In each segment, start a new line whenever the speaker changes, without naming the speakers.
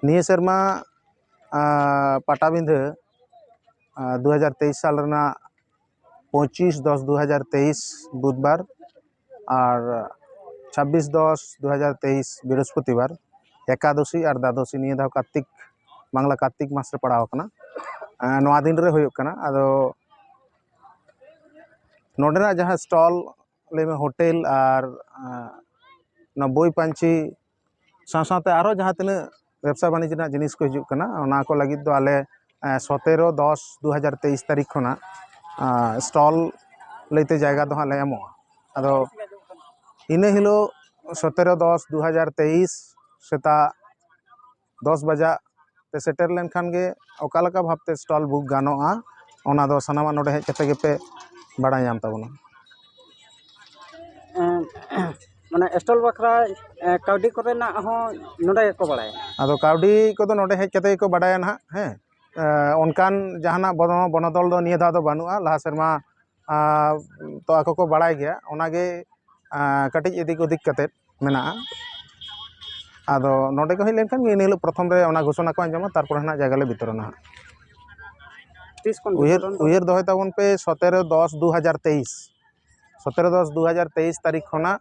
निये सेरमा पटाबिंधे 2023 साल रना 25/10/2023 बुधवार और 26/10/2023 बृहस्पतिवार एकादशी और द्वादशी निये धाव कार्तिक बांग्ला कार्तिक मास रे पड़ाव कना नवा दिन रे हुयुग कना आदो नोडेना जहाँ स्टॉल ले में होटल और ना बोई पांची साथ आरो जहाँ तीन व्यवसा वाणिज्य जिनिस को हिजुग कना ओना को लगिद दो आले 17/10/2023 तारीख खना स्टॉल लेते जायगा दो हाले एमो आदो इने हिलो 17/10/2023 सेता 10 बजा ते सेटर लेन खान गे ओकालका भाबते स्टॉल बुक गानोआ ओना दो सनामा नोडे हेज कते गेपे बाडाय नाम ताबोना
माने स्टॉल बखरा काउडी करे ना हो नोडे को बडाय
आदो काउडी को दो नोडे हेज कते को बाडाय ना हे ओनकान जहाना बनदल दो निये दा दो बानुआ लहा सेरमा तो आको को बाडाय गया ओनागे कटिज इदिक उदिक कते मेना आदो नोडे को हेज लेनखान गे निलो प्रथम रे ओना घोषणा को अंजमा तारपर हना जायगा ले बितरना उयर दोहे ताबन पे 17/10/2023 17/10/2023 तारीख खना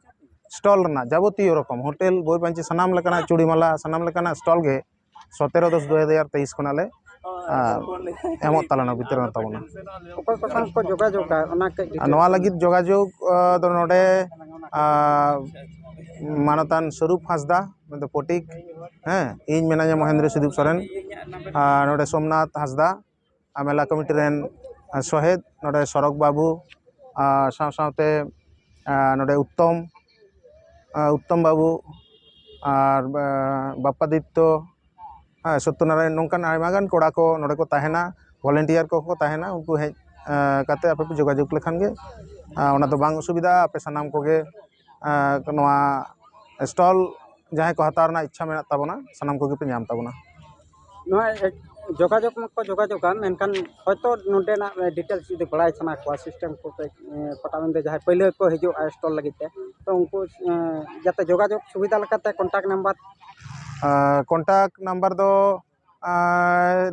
स्टॉल रना जाबतीय रकम होटल बोई पांची सनाम लेकाना चूड़ीमाला सनाम लेकाना स्टॉल गे 17/10/2023 खना ले एमो तालाना बितरना ताबना
ओको कसन को जोगाजोग ओना के
नवा लगित जोगाजोग दो नोडे मानतान स्वरूप हासदा मतलब पोटिक इन मेना महेंद्र सिदुप सोरेन नोडे सोमनाथ हासदा मेला कमिटी रेन सोहेद नोडे सरक बाबू साथे नोडे उत्तम बाबू और बापादित्य सत्यनारायण नौकान आयमागान कोड़ा को नोडे को ताहेना वॉलंटियर को ताहेना उनको हेज काते आपे पे जोगाजोग लेखान गे ओना दो बांग असुविधा आपे सनाम कोगे नोआ स्टॉल जहां को हतार ना इच्छा मेना ताबोना सनाम कोगे पे नाम ताबोना
नोआ जोगाजोग को जोगाजोग मेनकान हयतो नोडे ना डिटेल्स जुदी बड़ाय सना को सिस्टम को पटाबिंदे जहां पहले को हिजो स्टॉल लगिते तो उनको जाते जोगाजोग सुविधा लकाते
कॉन्टैक्ट नंबर दो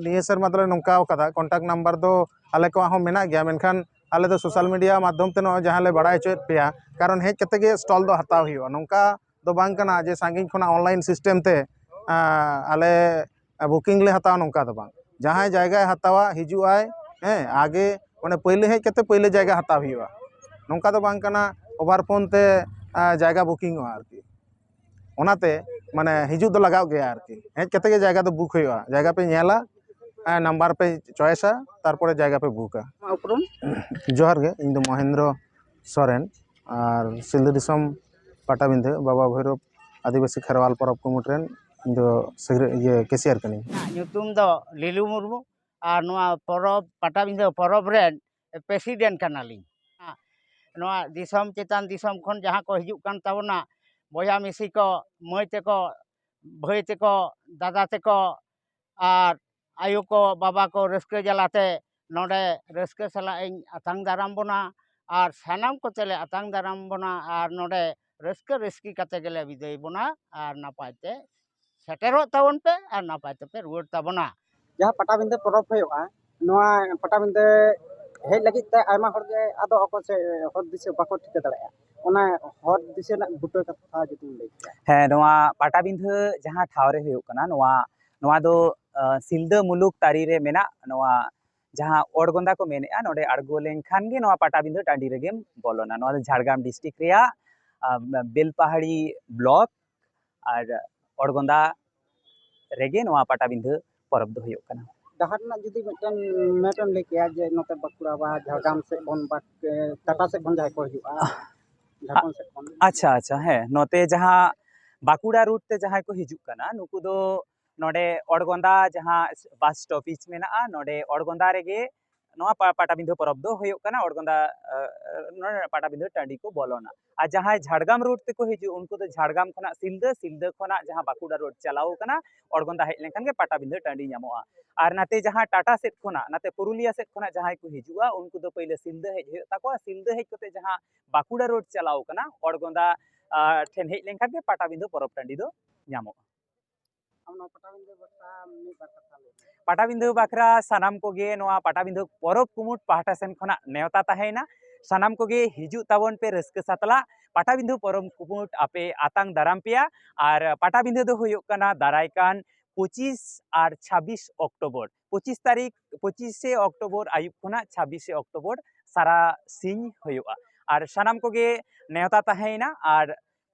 निये सर मतलब नौका कदा कॉन्टैक्ट नंबर दो आले को हो मेना गया मेनखान आले दो सोशल मीडिया माध्यम ते न जहां ले बड़ाय चोत पेया कारण हेज कते गे स्टॉल दो हताव हियो नौका दो बांग कना जे सांगिन खना ऑनलाइन सिस्टम ते आले बुकिंग ले हताव नौका दो बांग जहां जायगा हतावा हिजु आय आगे माने पहले हेज कते पहले जायगा हताव हियो नौका दो बांग कना ओवर फोन ते जायगा बुकिंग आरकी ओनाते माने हिजु दो लगाव गया आरकी हेज कते गे जायगा दो बुक हुआ जायगा पे नेला नंबर पे चॉइसा तारपरे जायगा पे बुका जोहार गे इन दो महेंद्र सोरेन और सिल्दु दिसम पटाबिंधे बाबा भैरव आदिवासी खेरवाल परब कमिटी रेन इन दो ये केसियर कनी
ᱧᱩᱛᱩᱢ ᱫᱚ ᱞᱤᱞᱩ ᱢᱩᱨᱢᱩ ᱟᱨ ᱱᱚᱣᱟ ᱯᱚᱨᱚᱵᱽ ᱯᱟᱴᱟᱵᱤᱸᱫᱷᱟᱹ ᱯᱚᱨᱚᱵᱽ ᱨᱮᱱ ᱯᱨᱮᱥᱤᱰᱮᱱᱴ ᱠᱟᱱᱟᱞᱤᱧ ᱱᱚᱣᱟ ᱫᱤᱥᱚᱢ ᱪᱮᱛᱟᱱ ᱫᱤᱥᱚᱢ ᱠᱷᱚᱱ ᱡᱟᱦᱟᱸ ᱠᱚ ᱦᱤᱡᱩᱜ ᱠᱟᱱ ᱛᱟᱵᱚᱱᱟ ᱵᱚᱭᱦᱟ ᱢᱤᱥᱤ ᱠᱚ ᱢᱟᱹᱭ ᱛᱮᱠᱚ ᱵᱷᱟᱹᱭ ᱛᱮᱠᱚ ᱫᱟᱫᱟ ᱛᱮᱠᱚ ᱟᱨ ᱟᱭᱳ ᱠᱚ ᱵᱟᱵᱟ ᱠᱚ ᱨᱟᱹᱥᱠᱟᱹ ᱡᱟᱞᱟᱛᱮ ᱱᱚᱰᱮ ᱨᱟᱹᱥᱠᱟᱹ ᱥᱟᱞᱟᱜ ᱤᱧ ᱟᱛᱟᱝ ᱫᱟᱨᱟᱢ ᱵᱚᱱᱟ ᱟᱨ ᱥᱟᱱᱟᱢ ᱠᱚᱛᱮᱞᱮ ᱟᱛᱟᱝ ᱫᱟᱨᱟᱢ ᱵᱚᱱᱟ ᱟᱨ ᱱᱚᱰᱮ ᱨᱟᱹᱥᱠᱟᱹ ᱨᱟᱹᱥᱠᱤ ᱠᱟᱛᱮ ᱜᱮᱞᱮ ᱵᱤᱫᱟᱹᱭ ᱵᱚᱱᱟ ᱟᱨ ᱱᱟᱯᱟᱭ ᱛᱮ सेटेरों तबन पे और नापाय पे रुआड़ तबना
जहाँ पटाबिंदे परब होयोगा नोआ पटाबिंदे हेज लगित ते आयमा हर गे आदो अको से हर दिसे बाको ठिका दड़ाया ओना हर दिसे ना गुटो कथा जुदी लई
है नोआ पटाबिंधे जहाँ ठाव रे हुयुग कना नोआ नोआ दो सिलदा मुलुक तारी रे मेना नोआ जहाँ ओड़गोंदा को मेनेआ नोडे अड़गो लेनखान गे नोआ पटाबिंधे टांडी रेगेम बोलोना नोआ दो झारग्राम डिस्ट्रिक्ट रेया बेलपहाड़ी ब्लॉक और ओड़गोंदा रेगे नोआ पटाबिंधे परब दो हुयुग कना
डहार ना जुदी मेटन लेके जे नोते बकुड़ा बा झारग्राम से बन बा टाटा से बन जाय को हुयुआ झारखंड से बन
अच्छा अच्छा है नोते जहाँ बाकुड़ा रूट ते जहाँ को हिजुग कना नुकु दो नोडे ओड़गोंदा जहाँ बस स्टॉपेज मेना नोडे ओड़गोंदा रेगे नोआ पटाबिंधे परब दो हुयुग कना ओड़गोंदा नोडे पटाबिंधे टांडी को बोलोना आ जहाँ झारग्राम रूट ते को हिजु उनको तो झारग्राम खना सिलदा खना जहाँ बाकुड़ा रोड चलाओ कना ओड़गोंदा हेज लेनखान गे पटाबिंधे टांडी नामोआ और नाते जहाँ टाटा सेट खना नाते पुरुलिया सेट खना जहाँ को हिजुआ उनको तो पहले सिलदा हेज हुयुग ताको सिलदा हेज कते जहाँ बाकुड़ा रोड चलाओ कना ओड़गोंदा ठेन हेज लेनखान गे पटाबिंधे परब टांडी दो नामोआ
ᱟᱢ ᱱᱚᱣᱟ ᱯᱟᱴᱟᱵᱤᱸᱫᱟᱹ ᱵᱟᱠᱷᱨᱟ ᱢᱤᱫ ᱵᱟᱨ ᱠᱟᱛᱷᱟ ᱞᱟᱹᱭ ᱢᱮ।
ᱯᱟᱴᱟᱵᱤᱸᱫᱟᱹ ᱵᱟᱠᱷᱨᱟ ᱥᱟᱱᱟम ᱠᱚᱜᱮ ᱱᱚᱣᱟ ᱯᱟᱴᱟᱵᱤᱸᱫᱟᱹ ᱯᱚᱨᱚᱵ ᱠᱩᱢᱩᱴ ᱯᱟᱦᱴᱟ ᱥᱮᱱ ᱠᱷᱚᱱᱟᱜ ᱱᱮᱣता ᱛᱟᱦᱮᱸᱭᱮᱱᱟ। ᱥᱟᱱᱟम ᱠᱚᱜᱮ ᱦᱤᱡᱩᱜ ᱛᱟᱵᱚᱱ ᱯᱮ ᱨᱟᱹᱥᱠᱟᱹ ᱥᱟᱛᱞᱟᱜ ᱯᱟᱴᱟᱵᱤᱸᱫᱟᱹ ᱯᱚᱨᱚᱵ ᱠᱩᱢᱩᱴ ᱟᱯᱮ ᱟᱛᱟᱝ ᱫᱟᱨᱟᱢ ᱯᱮᱭᱟ। ᱟᱨ ᱯᱟᱴᱟᱵᱤᱸᱫᱟᱹ ᱫᱚ ᱦᱩᱭᱩᱜ ᱠᱟᱱᱟ ᱫᱟᱨᱟᱭ ᱠᱟᱱ 25 ᱟᱨ 26 অক্টোবর 25 তারিখ 25 অক্টোবর আয়ুব খোনা 26 অক্টোবর সারা সিং হইয়া আর সানাম কোগে নেওতা তাহেনা আর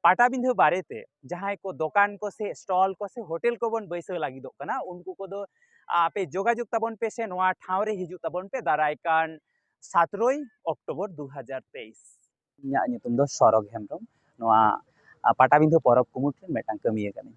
পাটাবিंधो बारेते जहां को दुकान को से स्टॉल को से होटल को बन बैसे लागिदो कना उनको को दो आपे जोगाजोग ताबन पे से नोआ ठाव रे हिजु ताबन पे दाराय कान 17 অক্টোবর 2023 इन्या ᱧᱩᱛᱩᱢ ᱫᱚ ᱥᱚᱨᱚᱜ ᱦᱮᱢᱵᱨᱚᱢ ᱱᱚᱣᱟ ᱯᱟᱴᱟᱵᱤᱸধᱟᱹ ᱯᱚᱨᱚᱵ ᱠᱩᱢᱩᱴ ᱨᱮ ᱢᱤᱫᱴᱟᱝ ᱠᱟᱹᱢᱤᱭᱟᱹ ᱠᱟᱹᱱᱟᱹᱧ।